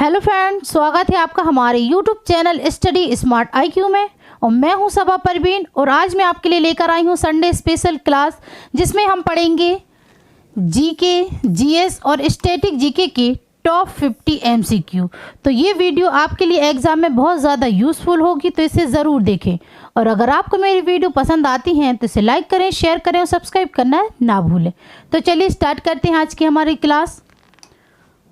Hello friend, स्वागत है आपका हमारे YouTube channel study smart IQ में। और मैं हूं सबा परवीन और आज मैं आपके लिए लेकर आई हूं संडे स्पेशल क्लास, जिसमें हम पढ़ेंगे जीके, जीएस और स्टैटिक जीके के टॉप 50 MCQ। तो ये वीडियो आपके लिए एग्जाम में बहुत ज़्यादा यूज़फुल होगी, तो इसे ज़रूर देखें। और अगर आपको मेरी वीडियो पसंद आती हैं तो इसे लाइक करें, शेयर करें और सब्सक्राइब करना ना भूलें। तो चलिए स्टार्ट करते हैं आज की हमारी क्लास।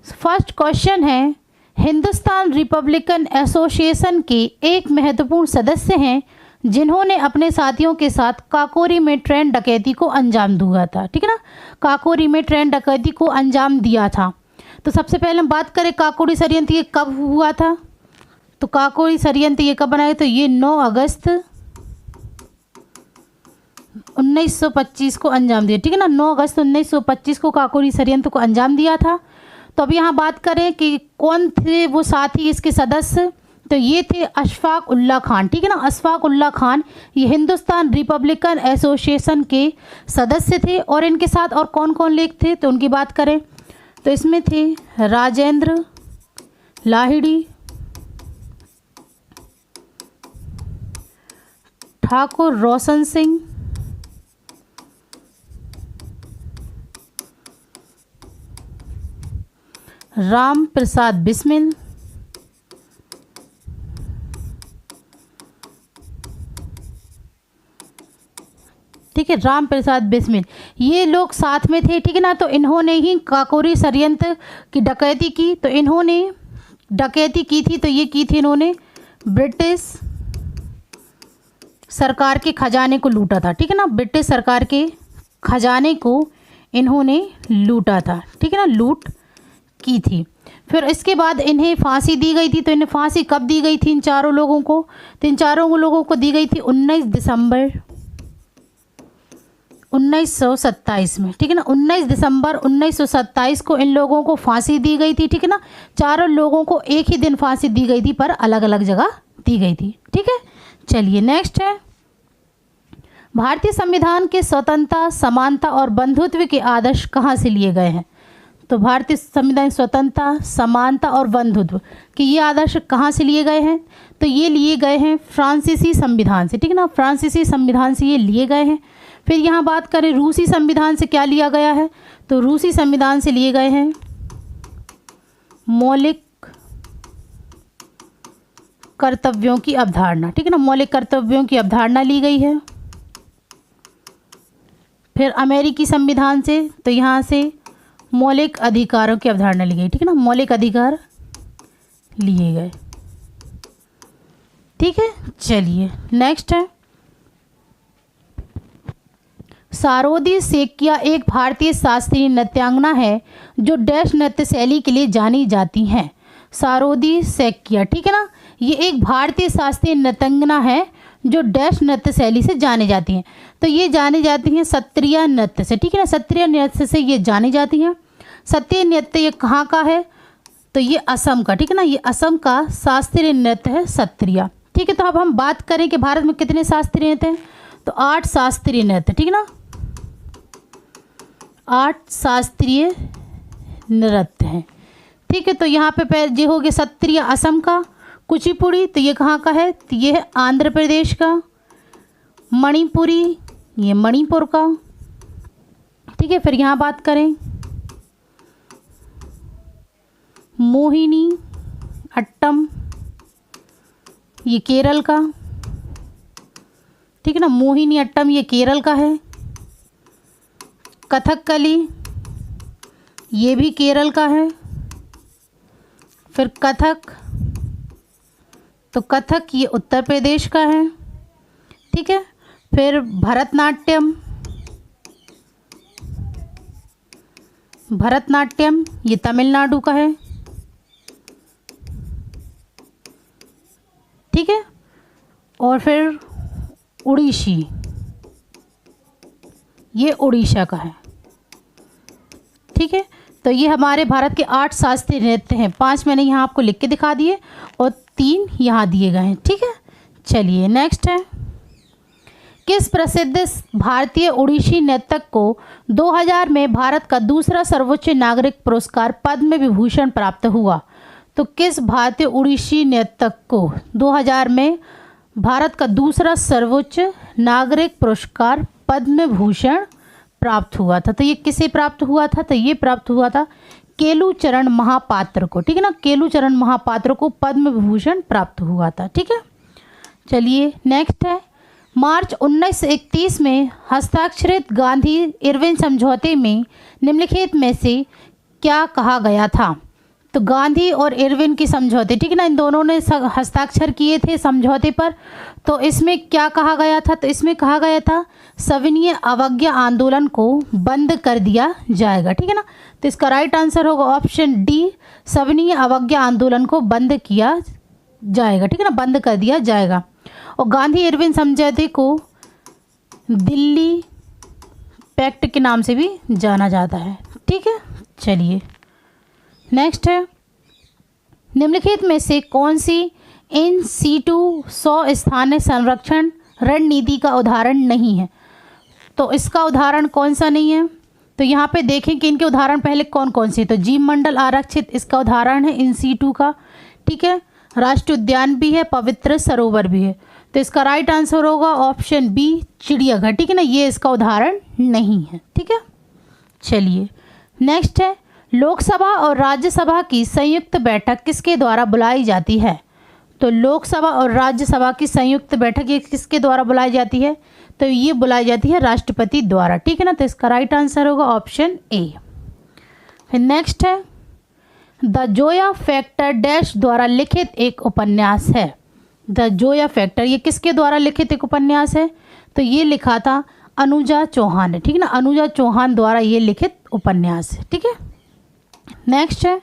फर्स्ट क्वेश्चन है, हिंदुस्तान रिपब्लिकन एसोसिएशन के एक महत्वपूर्ण सदस्य हैं जिन्होंने अपने साथियों के साथ काकोरी में ट्रेन डकैती को अंजाम दिया था। ठीक है ना, काकोरी में ट्रेन डकैती को अंजाम दिया था। तो सबसे पहले हम बात करें काकोरी षड्यंत्र ये कब हुआ था। तो काकोरी षड्यंत्र ये कब बनाया, तो ये 9 अगस्त 1925 को अंजाम दिया। ठीक है ना, 9 अगस्त 1925 को काकोरी षड्यंत्र को अंजाम दिया था। तो अब यहाँ बात करें कि कौन थे वो साथी इसके सदस्य, तो ये थे अशफाक उल्ला खान। ठीक है ना, अशफाक उल्ला खान ये हिंदुस्तान रिपब्लिकन एसोसिएशन के सदस्य थे। और इनके साथ और कौन कौन लोग थे, तो उनकी बात करें तो इसमें थे राजेंद्र लाहिड़ी, ठाकुर रोशन सिंह, राम प्रसाद बिस्मिल, ठीक है, राम प्रसाद बिस्मिल ये लोग साथ में थे। ठीक है ना, तो इन्होंने ही काकोरी षड्यंत्र की डकैती की। तो इन्होंने डकैती की थी, तो ये की थी इन्होंने ब्रिटिश सरकार के खजाने को लूटा था। ठीक है ना, ब्रिटिश सरकार के खजाने को इन्होंने लूटा था। ठीक है ना, लूट की थी। फिर इसके बाद इन्हें फांसी दी गई थी। तो इन्हें फांसी कब दी गई थी इन चारों लोगों को, तो इन चारों लोगों को दी गई थी 19 दिसंबर 1927 में। ठीक है ना, 19 दिसंबर 1927 को इन लोगों को फांसी दी गई थी। ठीक है ना, चारों लोगों को एक ही दिन फांसी दी गई थी, पर अलग अलग जगह दी गई थी। ठीक है, चलिए नेक्स्ट है, भारतीय संविधान के स्वतंत्रता, समानता और बंधुत्व के आदर्श कहाँ से लिए गए हैं। तो भारतीय संविधान स्वतंत्रता, समानता और बंधुत्व कि ये आदर्श कहाँ से लिए गए हैं, तो ये लिए गए हैं फ्रांसीसी संविधान से। ठीक है ना, फ्रांसीसी संविधान से ये लिए गए हैं। फिर यहाँ बात करें रूसी संविधान से क्या लिया गया है, तो रूसी संविधान से लिए गए हैं मौलिक कर्तव्यों की अवधारणा। ठीक है ना, मौलिक कर्तव्यों की अवधारणा ली गई है। फिर अमेरिकी संविधान से, तो यहाँ से मौलिक अधिकारों की अवधारणा ली गई। ठीक है ना, मौलिक अधिकार लिए गए। ठीक है, चलिए नेक्स्ट है, सारोदी सेकिया एक भारतीय शास्त्रीय नृत्यांगना है जो डैश नृत्य शैली के लिए जानी जाती हैं। सारोदी सेकिया, ठीक है ना, ये एक भारतीय शास्त्रीय नृत्यांगना है जो डैश नृत्य शैली से जानी जाती हैं। तो ये जानी जाती हैं सत्रिया नृत्य से। ठीक है ना, सत्रिया नृत्य से ये जानी जाती हैं। सत्रिया नृत्य ये कहाँ का है, तो ये असम का। ठीक है ना, ये असम का शास्त्रीय नृत्य है सत्रिया। ठीक है, तो अब हम बात करें कि भारत में कितने शास्त्रीय नृत्य हैं, तो 8 शास्त्रीय नृत्य। ठीक है ना, 8 शास्त्रीय नृत्य हैं। ठीक है, तो यहाँ पे ये हो गया सत्रिया असम का, कुचिपुड़ी तो ये कहाँ का है, तो ये है आंध्र प्रदेश का, मणिपुरी ये मणिपुर का। ठीक है, फिर यहाँ बात करें मोहिनी अट्टम ये केरल का। ठीक है ना, मोहिनी अट्टम ये केरल का है। कथकली ये भी केरल का है। फिर कथक, तो कथक ये उत्तर प्रदेश का है। ठीक है, फिर भरतनाट्यम, भरतनाट्यम ये तमिलनाडु का है। ठीक है, और फिर उड़ीसी ये उड़ीसा का है। ठीक है, तो ये हमारे भारत के 8 शास्त्रीय नृत्य हैं। 5 मैंने यहाँ आपको लिख के दिखा दिए और 3 यहाँ दिए गए हैं। ठीक है, चलिए नेक्स्ट है, किस प्रसिद्ध भारतीय ओडिसी नर्तक को 2000 में भारत का दूसरा सर्वोच्च नागरिक पुरस्कार पद्म विभूषण प्राप्त हुआ? तो किस भारतीय उड़ीसी नर्तक को 2000 में भारत का दूसरा सर्वोच्च नागरिक पुरस्कार पद्म भूषण प्राप्त हुआ था? तो ये किसे प्राप्त हुआ था? तो ये प्राप्त हुआ था केलुचरण महापात्र को। ठीक है ना, केलुचरण महापात्र को पद्म विभूषण प्राप्त हुआ था। ठीक है, चलिए नेक्स्ट है, मार्च 1931 में हस्ताक्षरित गांधी इरविन समझौते में निम्नलिखित में से क्या कहा गया था? तो गांधी और इरविन की समझौते, ठीक है ना, इन दोनों ने हस्ताक्षर किए थे समझौते पर। तो इसमें क्या कहा गया था? तो इसमें कहा गया था सविनय अवज्ञा आंदोलन को बंद कर दिया जाएगा। ठीक है ना, तो इसका राइट आंसर होगा ऑप्शन डी, सविनय अवज्ञा आंदोलन को बंद किया जाएगा। ठीक है ना, बंद कर दिया जाएगा। और गांधी इरविन समझौते को दिल्ली पैक्ट के नाम से भी जाना जाता है। ठीक है, चलिए नेक्स्ट है, निम्नलिखित में से कौन सी इन सीटू 100 स्थानीय संरक्षण रणनीति का उदाहरण नहीं है? तो इसका उदाहरण कौन सा नहीं है? तो यहाँ पे देखें कि इनके उदाहरण पहले कौन कौन से। तो जीव मंडल आरक्षित इसका उदाहरण है इन सीटू का। ठीक है, राष्ट्रीय उद्यान भी है, पवित्र सरोवर भी है। तो इसका राइट आंसर होगा ऑप्शन बी, चिड़ियाघर। ठीक है ना, ये इसका उदाहरण नहीं है। ठीक है, चलिए नेक्स्ट है, लोकसभा और राज्यसभा की संयुक्त बैठक किसके द्वारा बुलाई जाती है? तो लोकसभा और राज्यसभा की संयुक्त बैठक ये किसके द्वारा बुलाई जाती है? तो ये बुलाई जाती है राष्ट्रपति द्वारा। ठीक है ना, तो इसका राइट आंसर होगा ऑप्शन ए। फिर नेक्स्ट है, द जोया फैक्टर डैश द्वारा लिखित एक उपन्यास है। द जोया फैक्टर ये किसके द्वारा लिखित एक उपन्यास है? तो ये लिखा था अनुजा चौहान ने। ठीक है ना, अनुजा चौहान द्वारा ये लिखित उपन्यास है। ठीक है, नेक्स्ट है,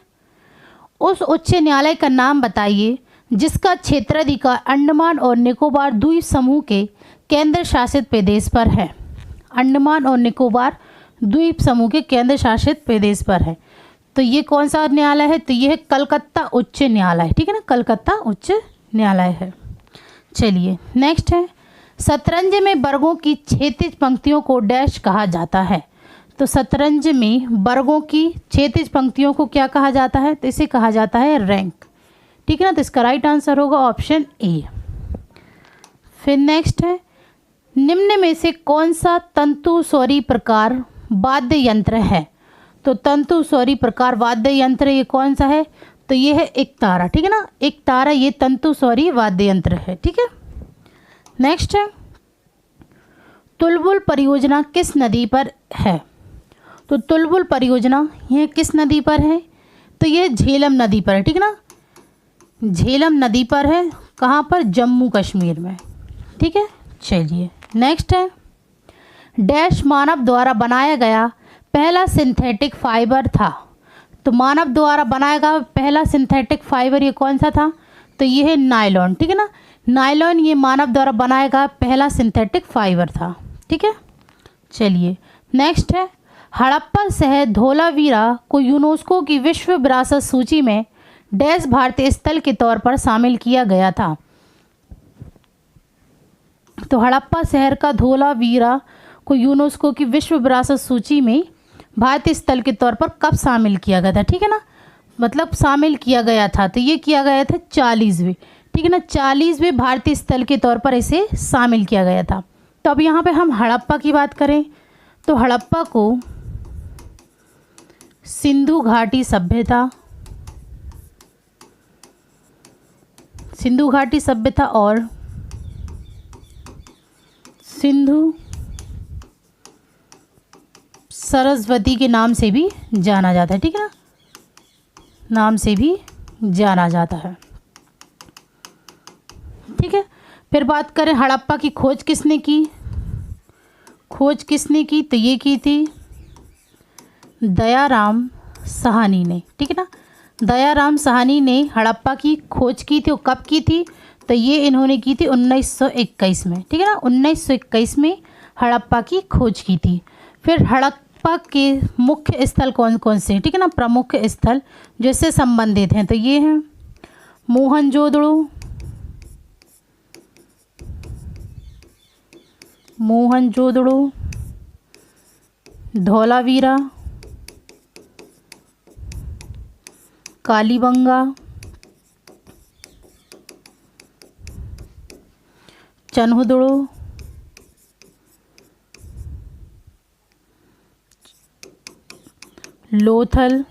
उस उच्च न्यायालय का नाम बताइए जिसका क्षेत्राधिकार अंडमान और निकोबार द्वीप समूह के केंद्र शासित प्रदेश पर है। अंडमान और निकोबार द्वीप समूह के केंद्र शासित प्रदेश पर है। तो ये कौन सा न्यायालय है? तो ये है कलकत्ता उच्च न्यायालय। ठीक है ना, कलकत्ता उच्च न्यायालय है। चलिए नेक्स्ट है, शतरंज में वर्गों की क्षैतिज पंक्तियों को डैश कहा जाता है। तो शतरंज में वर्गों की क्षैतिज पंक्तियों को क्या कहा जाता है? तो इसे कहा जाता है रैंक। ठीक है ना, तो इसका राइट आंसर होगा ऑप्शन ए। फिर नेक्स्ट है, निम्न में से कौन सा तंतु स्वरी प्रकार वाद्य यंत्र है? तो तंतु स्वरी प्रकार वाद्य यंत्र ये कौन सा है? तो ये है एक तारा। ठीक है ना, एक तारा ये तंतु स्वरी वाद्य यंत्र है। ठीक है, नेक्स्ट है, तुलबुल परियोजना किस नदी पर है? तो तुलबुल परियोजना यह किस नदी पर है? तो यह झेलम नदी पर है। ठीक है ना, झेलम नदी पर है। कहाँ पर? जम्मू कश्मीर में। ठीक है, चलिए नेक्स्ट है, डैश मानव द्वारा बनाया गया पहला सिंथेटिक फाइबर था। तो मानव द्वारा बनाया गया पहला सिंथेटिक फाइबर ये कौन सा था? तो ये है नायलॉन। ठीक है ना, नायलॉन ये मानव द्वारा बनाया गया पहला सिंथेटिक फाइबर था। ठीक है, चलिए नेक्स्ट है, हड़प्पा शहर धोलावीरा को यूनेस्को की विश्व विरासत सूची में डैश भारतीय स्थल के तौर पर शामिल किया गया था। तो हड़प्पा शहर का धोलावीरा को यूनेस्को की विश्व विरासत सूची में भारतीय स्थल के तौर पर कब शामिल किया गया था? ठीक है ना, मतलब शामिल किया गया था। तो ये किया गया था 40वें। ठीक है ना, 40वें भारतीय स्थल के तौर पर इसे शामिल किया गया था। तो अब यहाँ पे हम हड़प्पा की बात करें तो हड़प्पा को सिंधु घाटी सभ्यता, सिंधु घाटी सभ्यता और सिंधु सरस्वती के नाम से भी जाना जाता है। ठीक है ना, नाम से भी जाना जाता है। ठीक है, फिर बात करें हड़प्पा की खोज किसने की? खोज किसने की? तो ये की थी दयाराम साहनी ने। ठीक है ना, दयाराम साहनी ने हड़प्पा की खोज की थी। और कब की थी? तो ये इन्होंने की थी 1921 में। ठीक है ना, 1921 में हड़प्पा की खोज की थी। फिर हड़प्पा के मुख्य स्थल कौन कौन से? ठीक है ना, प्रमुख स्थल जो इससे संबंधित हैं तो ये हैं मोहनजोदड़ो, मोहनजोदड़ो, धौलावीरा, कालीबंगा, चनहुदड़ो, लोथल,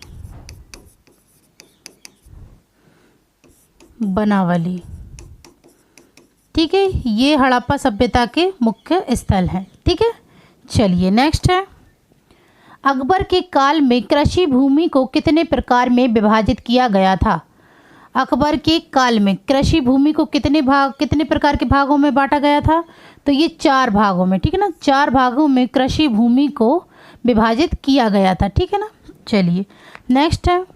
बनावली। ठीक है, ये हड़प्पा सभ्यता के मुख्य स्थल हैं। ठीक है, चलिए नेक्स्ट है, अकबर के काल में कृषि भूमि को कितने प्रकार में विभाजित किया गया था? अकबर के काल में कृषि भूमि को कितने प्रकार के भागों में बांटा गया था? तो ये 4 भागों में। ठीक है ना, 4 भागों में कृषि भूमि को विभाजित किया गया था। ठीक है ना, चलिए नेक्स्ट है,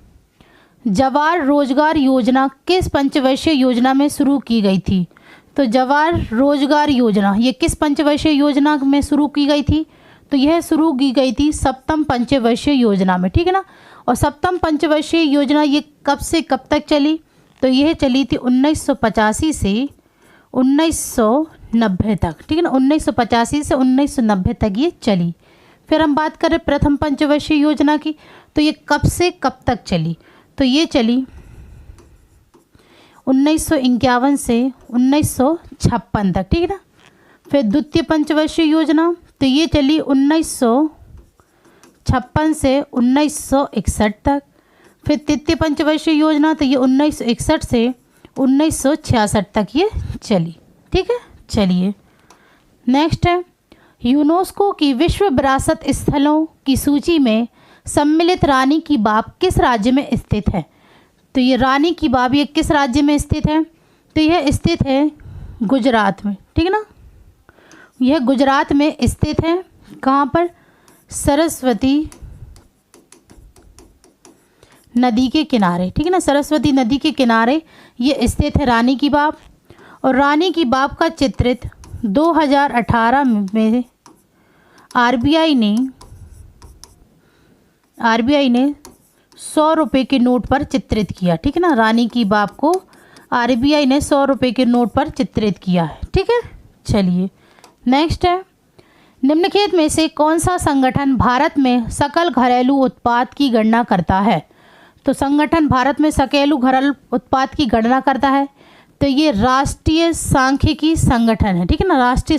जवाहर रोजगार योजना किस पंचवर्षीय योजना में शुरू की गई थी? तो जवाहर रोजगार योजना ये किस पंचवर्षीय योजना में शुरू की गई थी? तो यह शुरू की गई थी सप्तम पंचवर्षीय योजना में। ठीक है ना, और सप्तम पंचवर्षीय योजना ये कब से कब तक चली? तो यह चली थी 1985 से 1990 तक। ठीक है ना, 1985 से 1990 तक ये चली। फिर हम बात करें प्रथम पंचवर्षीय योजना की, तो ये कब से कब तक चली? तो ये चली 1951 से 1956 तक। ठीक है ना, फिर द्वितीय पंचवर्षीय योजना तो ये चली 1956 से 1961 तक। फिर तृतीय पंचवर्षीय योजना तो ये 1961 से 1966 तक ये चली। ठीक है, चलिए नेक्स्ट है, यूनेस्को की विश्व विरासत स्थलों की सूची में सम्मिलित रानी की बाग किस राज्य में स्थित है? तो ये रानी की बाग ये किस राज्य में स्थित है? तो यह स्थित है गुजरात में। ठीक है ना, यह गुजरात में स्थित है। कहाँ पर? सरस्वती नदी के किनारे। ठीक है ना, सरस्वती नदी के किनारे ये स्थित है रानी की बाग। और रानी की बाग का चित्रित 2018 में आरबीआई ने 100 रुपये के नोट पर चित्रित किया। ठीक है ना, रानी की बाग को आरबीआई ने 100 रुपये के नोट पर चित्रित किया है। ठीक है, चलिए नेक्स्ट है, निम्नलिखित में से कौन सा संगठन भारत में सकल घरेलू उत्पाद की गणना करता है? तो संगठन भारत में सकल घरेलू उत्पाद की गणना करता है तो ये राष्ट्रीय सांख्यिकी संगठन है। ठीक है ना, राष्ट्रीय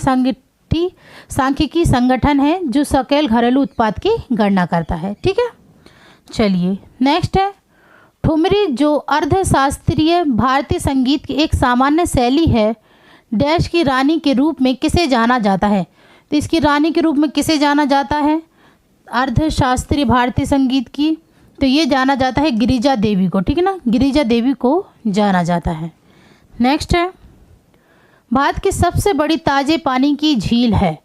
सांख्यिकी संगठन है जो सकल घरेलू उत्पाद की गणना करता है। ठीक है, चलिए नेक्स्ट है, ठुमरी जो अर्धशास्त्रीय भारतीय संगीत की एक सामान्य शैली है, डैश की रानी के रूप में किसे जाना जाता है? तो इसकी रानी के रूप में किसे जाना जाता है? अर्धशास्त्रीय भारतीय संगीत की तो ये जाना जाता है गिरिजा देवी को। ठीक है ना, गिरिजा देवी को जाना जाता है। नेक्स्ट है, भारत की सबसे बड़ी ताजे पानी की झील है।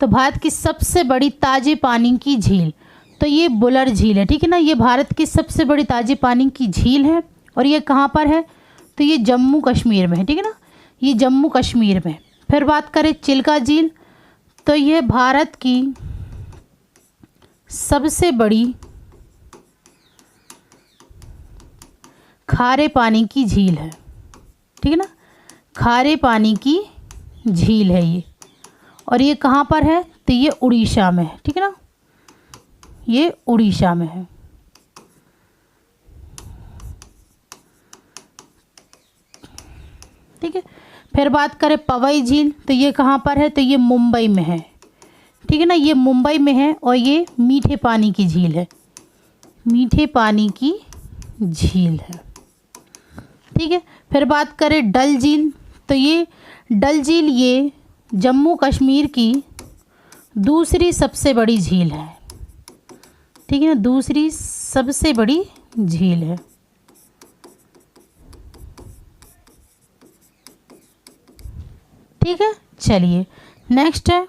तो भारत की सबसे बड़ी ताजे पानी की झील तो ये बुलर झील है। ठीक है ना, ये भारत की सबसे बड़ी ताजे पानी की झील है और ये कहाँ पर है? तो ये जम्मू कश्मीर में है। ठीक है ना, ये जम्मू कश्मीर में। फिर बात करें चिल्का झील तो यह भारत की सबसे बड़ी खारे पानी की झील है। ठीक है ना, खारे पानी की झील है ये, और ये कहाँ पर है? तो ये उड़ीसा में है। ठीक है ना, ये उड़ीसा में है। ठीक है, फिर बात करें पवई झील तो ये कहाँ पर है? तो ये मुंबई में है। ठीक है ना, ये मुंबई में है और ये मीठे पानी की झील है, मीठे पानी की झील है। ठीक है, फिर बात करें डल झील तो ये डल झील ये जम्मू कश्मीर की दूसरी सबसे बड़ी झील है। ठीक है ना, दूसरी सबसे बड़ी झील है। ठीक है, चलिए नेक्स्ट है,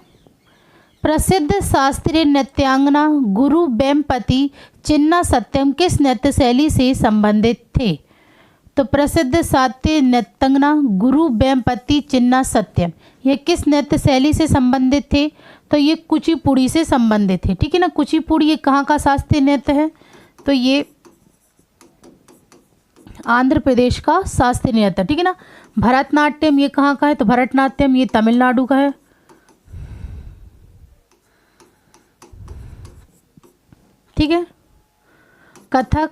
प्रसिद्ध शास्त्रीय नृत्यांगना गुरु वेम्पति चिन्ना सत्यम किस नृत्य शैली से संबंधित थे? तो प्रसिद्ध शास्त्रीय नृत्यांगना गुरु वेम्पति चिन्ना सत्यम ये किस नृत्य शैली से संबंधित थे? तो ये कुचिपुड़ी से संबंधित है। ठीक है ना, कुचिपुड़ी ये कहाँ का शास्त्रीय नृत्य है? तो ये आंध्र प्रदेश का शास्त्रीय नृत्य। ठीक है ना, भरतनाट्यम ये कहाँ का है? तो भरतनाट्यम ये तमिलनाडु का है। ठीक है, कथक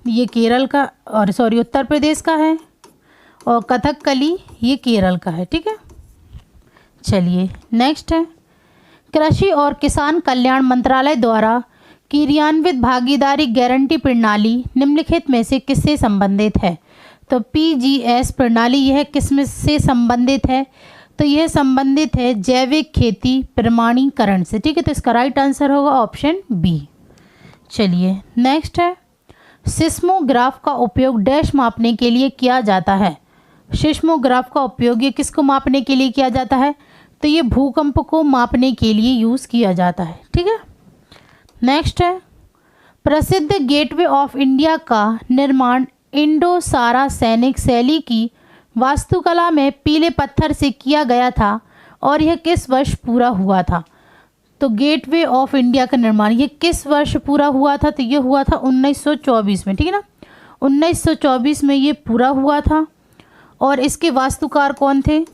ये केरल का और उत्तर प्रदेश का है, और कथकली ये केरल का है। ठीक है, चलिए नेक्स्ट है, कृषि और किसान कल्याण मंत्रालय द्वारा क्रियान्वित भागीदारी गारंटी प्रणाली निम्नलिखित में से किससे संबंधित है? तो पीजीएस प्रणाली यह किस में से संबंधित है? तो यह संबंधित है जैविक खेती प्रमाणीकरण से। ठीक है, तो इसका राइट आंसर होगा ऑप्शन बी। चलिए नेक्स्ट है, सिस्मोग्राफ का उपयोग डैश मापने के लिए किया जाता है। सिस्मोग्राफ का उपयोग ये किसको मापने के लिए किया जाता है? तो ये भूकंप को मापने के लिए यूज़ किया जाता है। ठीक है, नेक्स्ट है, प्रसिद्ध गेटवे ऑफ इंडिया का निर्माण इंडो सारा सैनिक शैली की वास्तुकला में पीले पत्थर से किया गया था और यह किस वर्ष पूरा हुआ था? तो गेटवे ऑफ इंडिया का निर्माण ये किस वर्ष पूरा हुआ था? तो ये हुआ था 1924 में। ठीक है ना, 1924 में ये पूरा हुआ था। और इसके वास्तुकार कौन थे?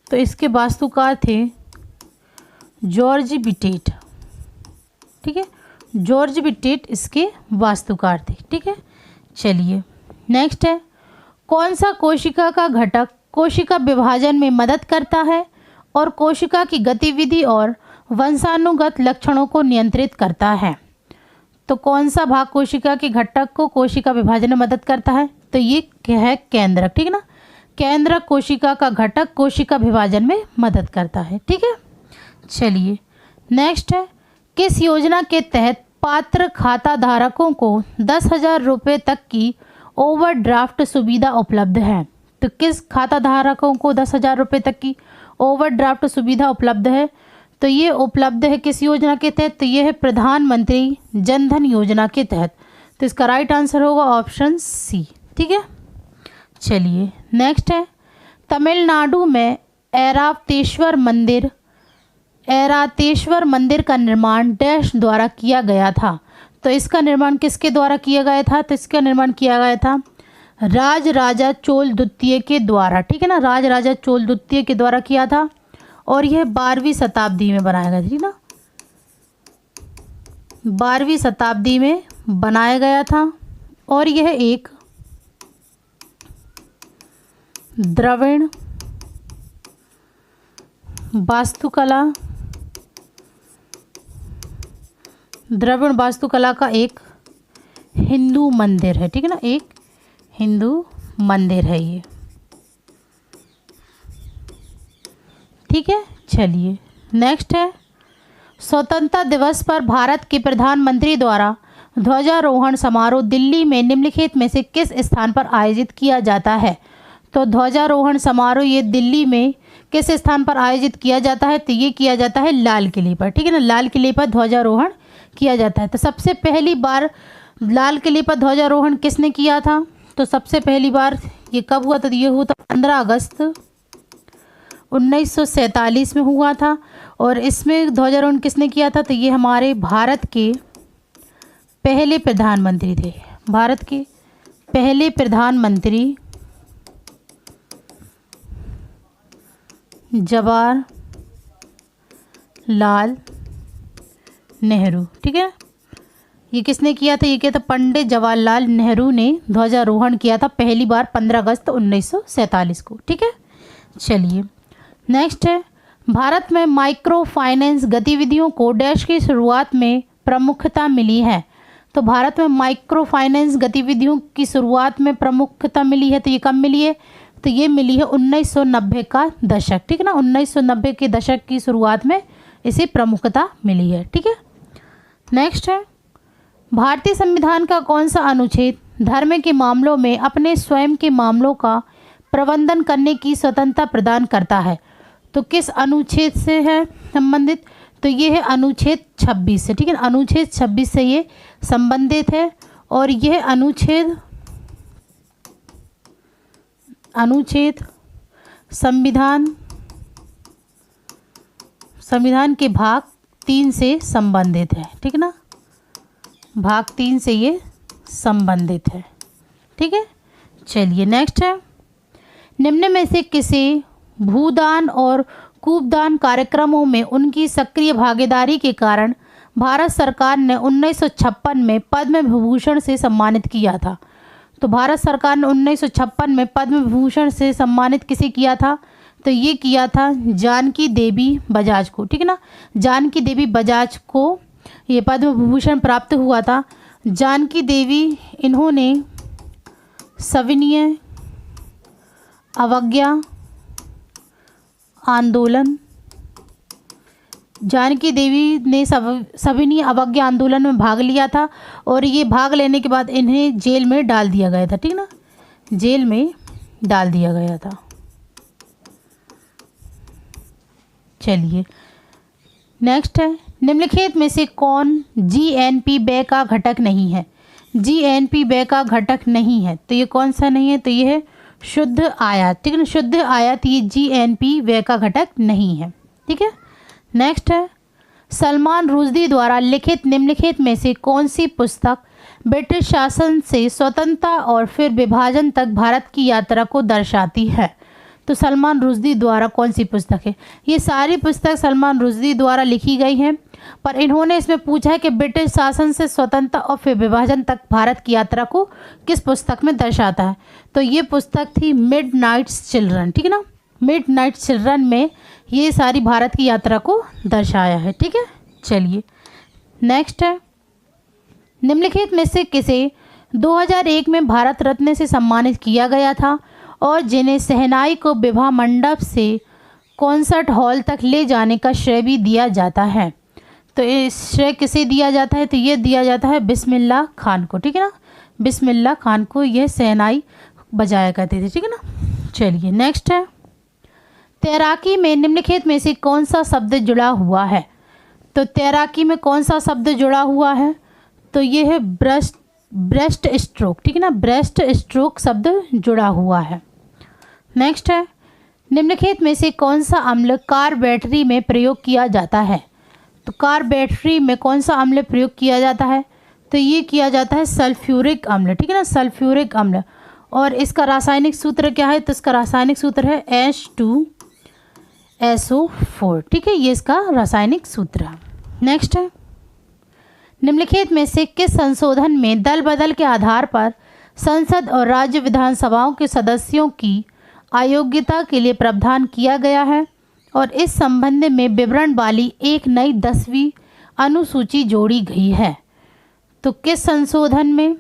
तो इसके वास्तुकार थे जॉर्ज विटेट। ठीक है, जॉर्ज विटेट इसके वास्तुकार थे। ठीक है, चलिए नेक्स्ट है, कौन सा कोशिका का घटक कोशिका विभाजन में मदद करता है और कोशिका की गतिविधि और वंशानुगत लक्षणों को नियंत्रित करता है? तो कौन सा भाग कोशिका के घटक को कोशिका विभाजन में मदद करता है? तो ये है केंद्रक। ठीक है ना, केंद्रक कोशिका का घटक कोशिका विभाजन में मदद करता है। ठीक है, चलिए नेक्स्ट है, किस योजना के तहत पात्र खाता धारकों को 10,000 रुपये तक की ओवरड्राफ्ट सुविधा उपलब्ध है? तो किस खाता धारकों को 10,000 रुपये तक की ओवरड्राफ्ट सुविधा उपलब्ध है? तो ये उपलब्ध है किस योजना के तहत? तो ये है प्रधानमंत्री जनधन योजना के तहत। तो इसका राइट आंसर होगा ऑप्शन सी। ठीक है, चलिए नेक्स्ट है, तमिलनाडु में ऐरावतेश्वर मंदिर का निर्माण डैश द्वारा किया गया था? तो इसका निर्माण किसके द्वारा किया गया था? तो इसका निर्माण किया गया था राजराजा चोल द्वितीय के द्वारा। ठीक है ना, राजराजा चोल द्वितीय के द्वारा किया था और यह 12वीं शताब्दी में बनाया गया था। ठीक ना, 12वीं शताब्दी में बनाया गया था और यह एक द्रविड़ वास्तुकला का एक हिंदू मंदिर है। ठीक है ना, एक हिंदू मंदिर है ये। ठीक है, चलिए नेक्स्ट है, स्वतंत्रता दिवस पर भारत के प्रधानमंत्री द्वारा ध्वजारोहण समारोह दिल्ली में निम्नलिखित में से किस स्थान पर आयोजित किया जाता है? तो ध्वजारोहण समारोह ये दिल्ली में किस स्थान पर आयोजित किया जाता है? तो ये किया जाता है लाल किले पर। ठीक है ना, लाल किले पर ध्वजारोहण किया जाता है। तो सबसे पहली बार लाल किले पर ध्वजारोहण किसने किया था? तो सबसे पहली बार ये कब हुआ था? तो ये हुआ था 15 अगस्त 1947 में हुआ था। और इसमें ध्वजारोहण किसने किया था? तो ये हमारे भारत के पहले प्रधानमंत्री थे। भारत के पहले प्रधानमंत्री जवाहरलाल नेहरू। ठीक है, ये किसने किया था? ये किया था पंडित जवाहरलाल नेहरू ने ध्वजारोहण किया था पहली बार 15 अगस्त 1947 को। ठीक है, चलिए नेक्स्ट है, भारत में माइक्रो फाइनेंस गतिविधियों को डैश की शुरुआत में प्रमुखता मिली है? तो भारत में माइक्रो फाइनेंस गतिविधियों की शुरुआत में प्रमुखता मिली है। तो ये कब मिली है? तो ये मिली है 1990 का दशक। ठीक है ना, 1990 के दशक की शुरुआत में इसे प्रमुखता मिली है। ठीक है, नेक्स्ट है, भारतीय संविधान का कौन सा अनुच्छेद धर्म के मामलों में अपने स्वयं के मामलों का प्रबंधन करने की स्वतंत्रता प्रदान करता है? तो किस अनुच्छेद से है संबंधित? तो ये है अनुच्छेद 26 से। ठीक है, अनुच्छेद 26 से ये संबंधित है और यह अनुच्छेद संविधान के भाग 3 से संबंधित है। ठीक है ना, भाग 3 से ये संबंधित है। ठीक है, चलिए नेक्स्ट है, निम्न में से किसी भूदान और कूपदान कार्यक्रमों में उनकी सक्रिय भागीदारी के कारण भारत सरकार ने 1956 में पद्म विभूषण से सम्मानित किया था? तो भारत सरकार ने 1956 में पद्म विभूषण से सम्मानित किसे किया था? तो ये किया था जानकी देवी बजाज को, ठीक है ना। जानकी देवी बजाज को ये पद्म विभूषण प्राप्त हुआ था। जानकी देवी इन्होंने सविनय अवज्ञा आंदोलन, जानकी देवी ने सविनय अवज्ञा आंदोलन में भाग लिया था और ये भाग लेने के बाद इन्हें जेल में डाल दिया गया था, ठीक ना, जेल में डाल दिया गया था। चलिए नेक्स्ट है, निम्नलिखित में से कौन जीएनपी व्यय का घटक नहीं है? जीएनपी व्यय का घटक नहीं है तो ये कौन सा नहीं है? तो ये है शुद्ध आयात, ठीक है ना। शुद्ध आयात ये जीएनपी व्यय का घटक नहीं है, ठीक है। नेक्स्ट है, सलमान रुश्दी द्वारा लिखित निम्नलिखित में से कौन सी पुस्तक ब्रिटिश शासन से स्वतंत्रता और फिर विभाजन तक भारत की यात्रा को दर्शाती है? तो सलमान रुश्दी द्वारा कौन सी पुस्तक है? ये सारी पुस्तक सलमान रुश्दी द्वारा लिखी गई हैं, पर इन्होंने इसमें पूछा है कि ब्रिटिश शासन से स्वतंत्रता और फिर विभाजन तक भारत की यात्रा को किस पुस्तक में दर्शाता है? तो ये पुस्तक थी मिडनाइट्स चिल्ड्रन, ठीक है ना। मिडनाइट चिल्ड्रन में ये सारी भारत की यात्रा को दर्शाया है, ठीक है। चलिए नेक्स्ट है, निम्नलिखित में से किसे 2001 में भारत रत्न से सम्मानित किया गया था और जिन्हें शहनाई को विवाह मंडप से कॉन्सर्ट हॉल तक ले जाने का श्रेय भी दिया जाता है? तो ये श्रेय किसे दिया जाता है? तो ये दिया जाता है बिस्मिल्लाह खान को, ठीक है ना। बिस्मिल्लाह खान को यह शहनाई बजाया करते थे, ठीक है ना। चलिए नेक्स्ट है, तैराकी में निम्नलिखित में से कौन सा शब्द जुड़ा हुआ है? तो तैराकी में कौन सा शब्द जुड़ा हुआ है? तो ये है ब्रेस्ट स्ट्रोक, ठीक है ना। ब्रेस्ट स्ट्रोक शब्द जुड़ा हुआ है। नेक्स्ट है, निम्नलिखित में से कौन सा अम्ल कार बैटरी में प्रयोग किया जाता है? तो कार बैटरी में कौन सा अम्ल प्रयोग किया जाता है? तो ये किया जाता है सल्फ्यूरिक अम्ल, ठीक है ना, सल्फ्यूरिक अम्ल। और इसका रासायनिक सूत्र क्या है? तो इसका रासायनिक सूत्र है H2SO4, ठीक है, ये इसका रासायनिक सूत्र है। नेक्स्ट है, निम्नलिखित में से किस संशोधन में दल बदल के आधार पर संसद और राज्य विधानसभाओं के सदस्यों की अयोग्यता के लिए प्रावधान किया गया है और इस संबंध में विवरण वाली एक नई 10वीं अनुसूची जोड़ी गई है? तो किस संशोधन में?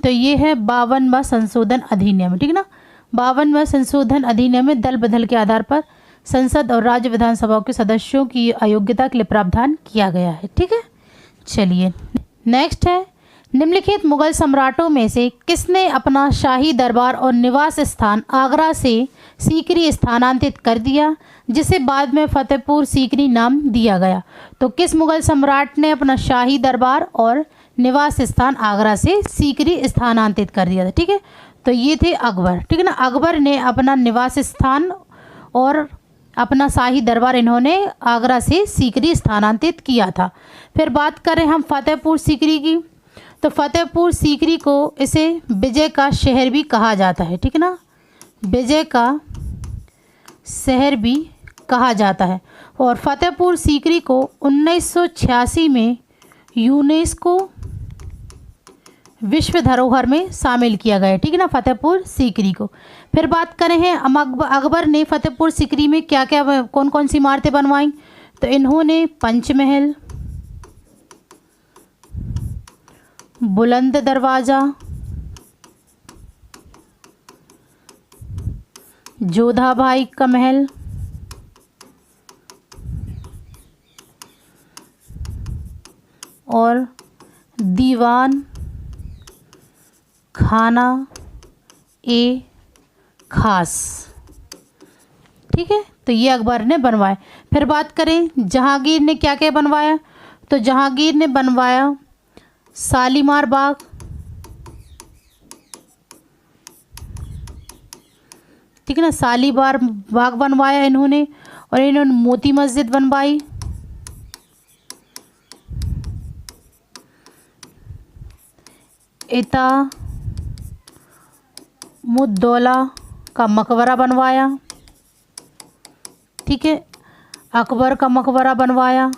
तो ये है 52वां संशोधन अधिनियम, ठीक है ना। 52वां संशोधन अधिनियम में दल बदल के आधार पर संसद और राज्य विधानसभाओं के सदस्यों की अयोग्यता के लिए प्रावधान किया गया है, ठीक है। चलिए नेक्स्ट है, निम्नलिखित मुगल सम्राटों में से किसने अपना शाही दरबार और निवास स्थान आगरा से सीकरी स्थानांतरित कर दिया, जिसे बाद में फतेहपुर सीकरी नाम दिया गया? तो किस मुगल सम्राट ने अपना शाही दरबार और निवास स्थान आगरा से सीकरी स्थानांतरित कर दिया था? ठीक है, तो ये थे अकबर, ठीक है ना। अकबर ने अपना निवास स्थान और अपना शाही दरबार इन्होंने आगरा से सीकरी स्थानांतरित किया था। फिर बात करें हम फतेहपुर सीकरी की, तो फतेहपुर सीकरी को इसे विजय का शहर भी कहा जाता है, ठीक है ना, विजय का शहर भी कहा जाता है। और फतेहपुर सीकरी को 1986 में यूनेस्को विश्व धरोहर में शामिल किया गया है, ठीक है ना, फतेहपुर सीकरी को। फिर बात करें हैं अकबर ने फतेहपुर सीकरी में क्या क्या कौन कौन सी इमारतें बनवाई? तो इन्होंने पंचमहल, बुलंद दरवाज़ा, जोधा भाई का महल, और दीवान खाना ए खास, ठीक है, तो ये अकबर ने बनवाया। फिर बात करें जहांगीर ने क्या क्या बनवाया? तो जहांगीर ने बनवाया शालीमार बाग, ठीक है ना, शालीमार बाग बनवाया इन्होंने, और इन्होंने मोती मस्जिद बनवाई, इता मुद्दौला का मकबरा बनवाया, ठीक है, अकबर का मकबरा बनवाया,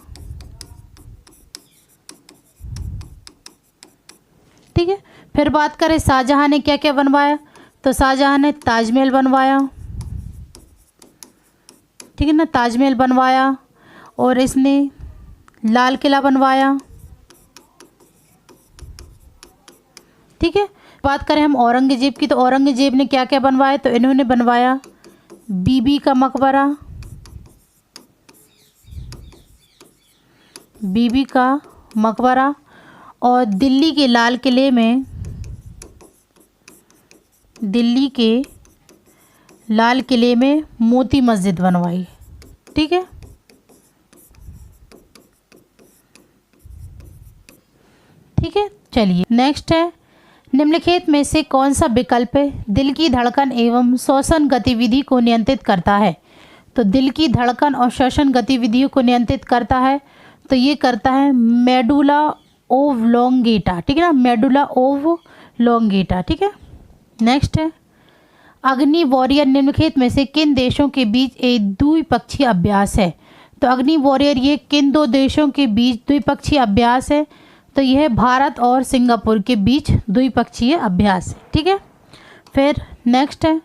ठीक है। फिर बात करें शाहजहाँ ने क्या क्या बनवाया, तो शाहजहाँ ने ताजमहल बनवाया, ठीक है ना, ताजमहल बनवाया। और इसने लाल किला बनवाया, ठीक है। बात करें हम औरंगजेब की, तो औरंगजेब ने क्या क्या बनवाया, तो इन्होंने बनवाया बीबी का मकबरा, बीबी का मकबरा। और दिल्ली के लाल किले में, दिल्ली के लाल किले में मोती मस्जिद बनवाई, ठीक है। ठीक है, चलिए नेक्स्ट है, निम्नलिखित में से कौन सा विकल्प दिल की धड़कन एवं श्वसन गतिविधि को नियंत्रित करता है। तो दिल की धड़कन और श्वसन गतिविधियों को नियंत्रित करता है, तो ये करता है मेडुला ओब्लोंगेटा, ठीक है ना, मेडुला ओब्लोंगेटा, ठीक है। नेक्स्ट है, अग्नि वॉरियर निम्नलिखित में से किन देशों के बीच एक द्विपक्षीय अभ्यास है। तो अग्नि वॉरियर ये किन दो देशों के बीच द्विपक्षीय अभ्यास है, तो यह भारत और सिंगापुर के बीच द्विपक्षीय अभ्यास है, ठीक है। फिर नेक्स्ट है,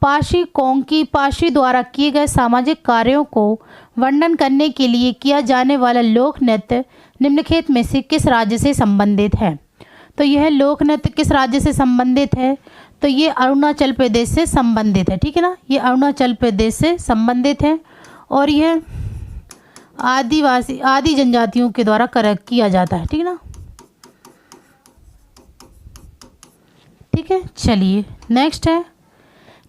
पाशी कोंकी पाशी द्वारा किए गए सामाजिक कार्यों को वर्णन करने के लिए किया जाने वाला लोक नृत्य निम्नलिखित में से किस राज्य से संबंधित है। तो यह लोक नृत्य किस राज्य से संबंधित है, तो ये अरुणाचल प्रदेश से संबंधित है, ठीक है ना, ये अरुणाचल प्रदेश से संबंधित है। और यह आदि जनजातियों के द्वारा किया जाता है, ठीक है ना, ठीक है। चलिए नेक्स्ट है,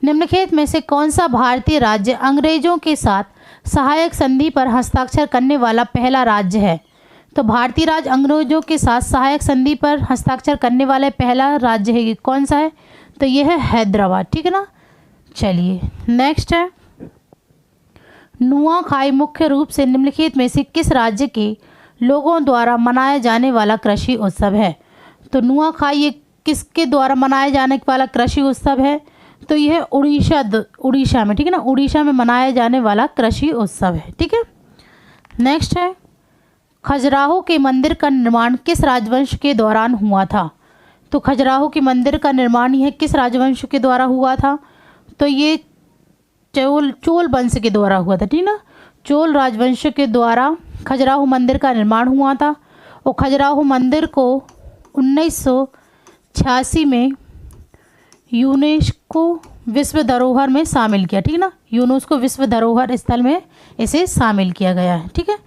निम्नलिखित में से कौन सा भारतीय राज्य अंग्रेजों के साथ सहायक संधि पर हस्ताक्षर करने वाला पहला राज्य है। तो भारतीय राज्य अंग्रेजों के साथ सहायक संधि पर हस्ताक्षर करने वाला पहला राज्य है, कौन सा है, तो यह है हैदराबाद, ठीक है ना। चलिए नेक्स्ट है, नुआखाई मुख्य रूप से निम्नलिखित में से किस राज्य के लोगों द्वारा मनाया जाने वाला कृषि उत्सव है। तो नुआखाई ये किसके द्वारा मनाया जाने वाला कृषि उत्सव है, तो यह उड़ीसा में, ठीक है ना, उड़ीसा में मनाया जाने वाला कृषि उत्सव है, ठीक है। नेक्स्ट है, खजुराहो के मंदिर का निर्माण किस राजवंश के दौरान हुआ था। तो खजुराहो के मंदिर का निर्माण यह किस राजवंश के द्वारा हुआ था, तो ये चोल वंश के द्वारा हुआ था, ठीक ना, चोल राजवंश के द्वारा खजुराहो मंदिर का निर्माण हुआ था। और खजुराहो मंदिर को 1986 में यूनेस्को विश्व धरोहर में शामिल किया, ठीक ना, यूनेस्को विश्व धरोहर स्थल में इसे शामिल किया गया है, ठीक है।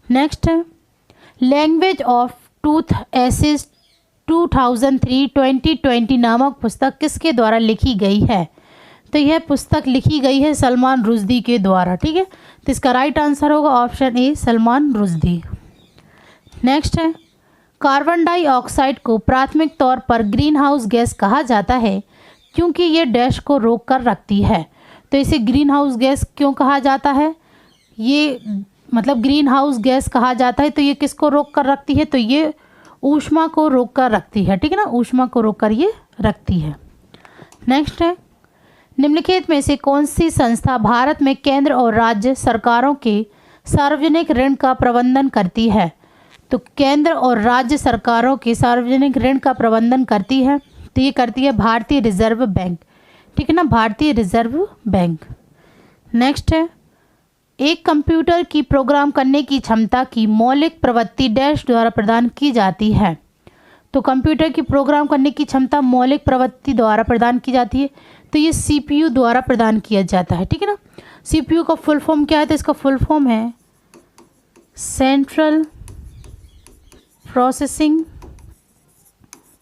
नेक्स्ट है, लैंग्वेज ऑफ टूथ एसेस 2003-2020 नामक पुस्तक किसके द्वारा लिखी गई है। तो यह पुस्तक लिखी गई है सलमान रुश्दी के द्वारा, ठीक है। तो इसका राइट आंसर होगा option A, Salman Rushdie. Next है, कार्बन डाइऑक्साइड को प्राथमिक तौर पर ग्रीन हाउस गैस कहा जाता है क्योंकि ये डैश को रोक कर रखती है। तो इसे ग्रीन हाउस गैस क्यों कहा जाता है, ये मतलब ग्रीन हाउस गैस कहा जाता है, तो ये किसको रोक कर रखती है, तो ये ऊष्मा को रोक कर रखती है, ठीक है ना, ऊष्मा को रोक कर ये रखती है। नेक्स्ट है, निम्नलिखित में से कौन सी संस्था भारत में केंद्र और राज्य सरकारों के सार्वजनिक ऋण का प्रबंधन करती है। तो केंद्र और राज्य सरकारों के सार्वजनिक ऋण का प्रबंधन करती है, तो ये करती है भारतीय रिजर्व बैंक, ठीक है ना, भारतीय रिजर्व बैंक। नेक्स्ट है, एक कंप्यूटर की प्रोग्राम करने की क्षमता की मौलिक प्रवृत्ति डैश द्वारा प्रदान की जाती है। तो कंप्यूटर की प्रोग्राम करने की क्षमता मौलिक प्रवृत्ति द्वारा प्रदान की जाती है, तो ये सीपीयू द्वारा प्रदान किया जाता है, ठीक है ना। सीपीयू का फुल फॉर्म क्या है, तो इसका फुल फॉर्म है सेंट्रल प्रोसेसिंग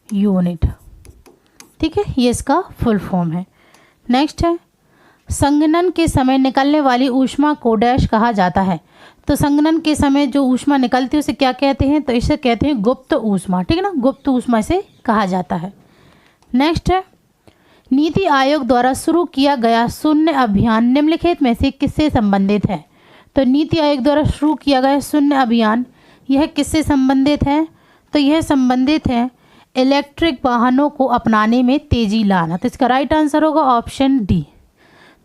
यूनिट, ठीक है, ये इसका फुल फॉर्म है। नेक्स्ट है, संघनन के समय निकलने वाली ऊष्मा को डैश कहा जाता है। तो संघनन के समय जो ऊष्मा निकलती है उसे क्या कहते हैं, तो इसे कहते हैं गुप्त ऊष्मा, ठीक है ना, गुप्त ऊष्मा इसे कहा जाता है। नेक्स्ट है, नीति आयोग द्वारा शुरू किया गया शून्य अभियान निम्नलिखित में से किससे संबंधित है। तो नीति आयोग द्वारा शुरू किया गया शून्य अभियान यह किससे संबंधित है, तो यह संबंधित है इलेक्ट्रिक वाहनों को अपनाने में तेजी लाना। तो इसका राइट आंसर होगा ऑप्शन डी।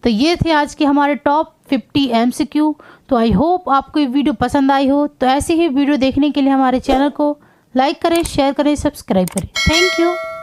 तो ये थे आज के हमारे टॉप 50 MCQ। तो आई होप आपको ये वीडियो पसंद आई हो। तो ऐसे ही वीडियो देखने के लिए हमारे चैनल को लाइक करें, शेयर करें, सब्सक्राइब करें। Thank you.